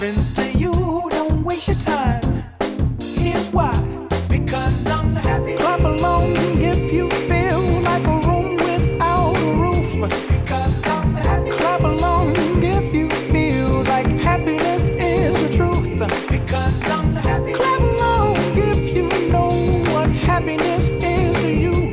happens to you, don't waste your time. Here's why. Because I'm happy. Clap along if you feel like a room without a roof. Because I'm happy. Clap along if you feel like happiness is the truth. Because I'm happy. Clap along if you know what happiness is to you.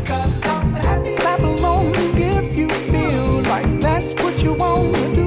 Because I'm happy. Clap along if you feel like that's what you want to do.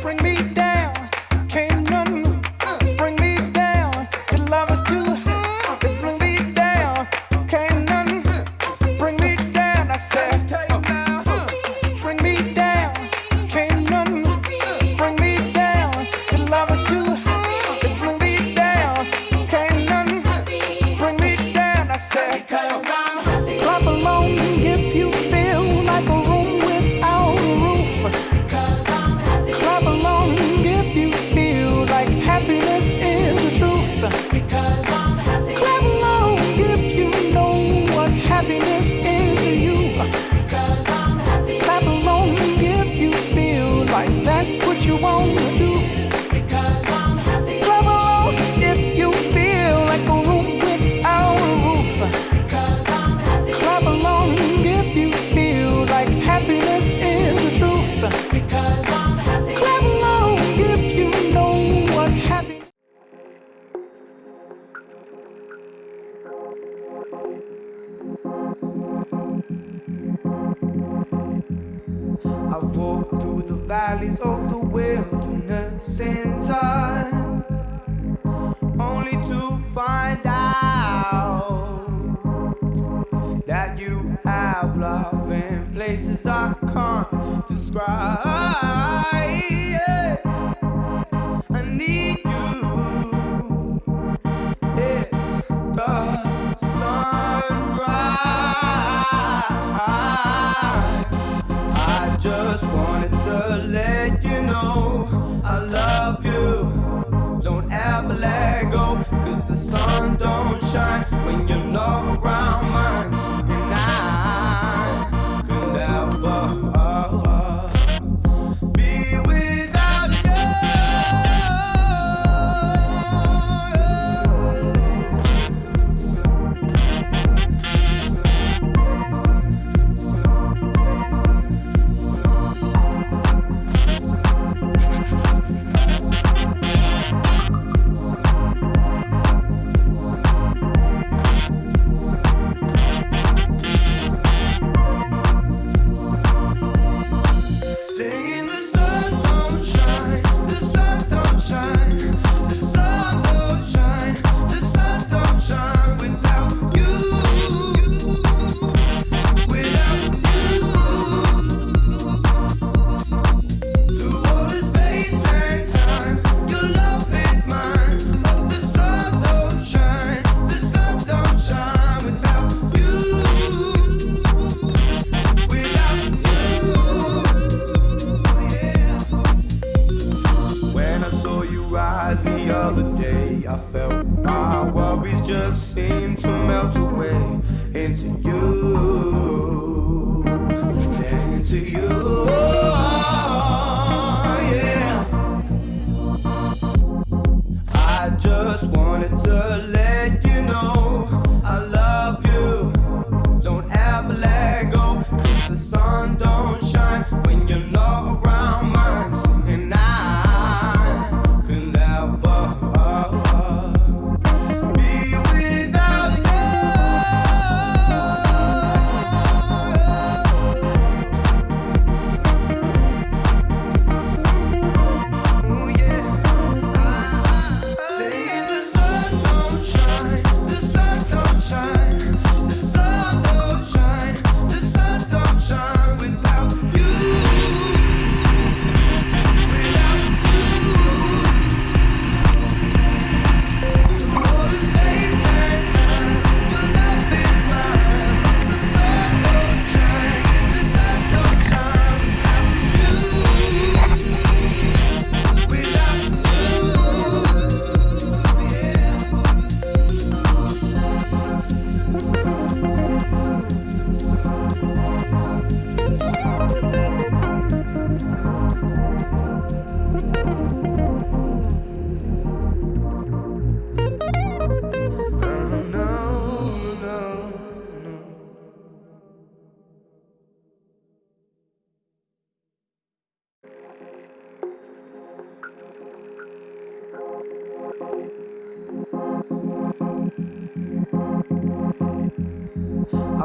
Bring me down, can't none bring me down. Your love is too high to bring me down. Can't none bring me down. I said, bring me down, can't none bring me down. Your love is too high to bring me down. Can't none bring me down. I said, clap along if you feel like a room without a roof. Clap along if you feel like happiness is the truth. Because I'm happy. Clap along if you know what happiness is to you. Because I'm happy. Clap along if you feel like that's what you want to do. Because I'm happy. Clap along if you feel like a room without a roof. Because I'm happy. Clap along if you feel like happiness is the truth. Because I'm happy. Clap along if you know what happiness. I've walked through the valleys of the wilderness in time, only to find out that you have love in places I can't describe. Yeah. I need you. It's the sunrise. I just wanted to let you know I love you. Don't ever let go, 'cause the sun don't shine when you're not around mine. And I could never be without you. Singing the sun don't shine, the sun don't shine, the sun don't shine, the sun don't shine without you, without you. Through all the space and time, your love is mine. But the sun don't shine without you, without you. When I saw you rise the other day, I felt my worries just seem to melt away into you, into you. Yeah. I just wanted to let you know I love you. Don't ever let go, 'cause the sun don't shine when you're not around mine. And I could never be without you.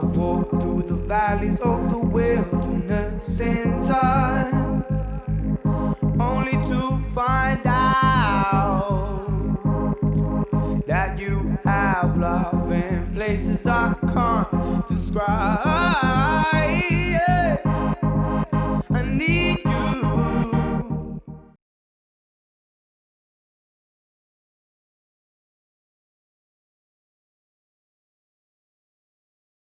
I've walked through the valleys of the wilderness in time, only to find out that you have love in places I can't describe. Yeah. I need you.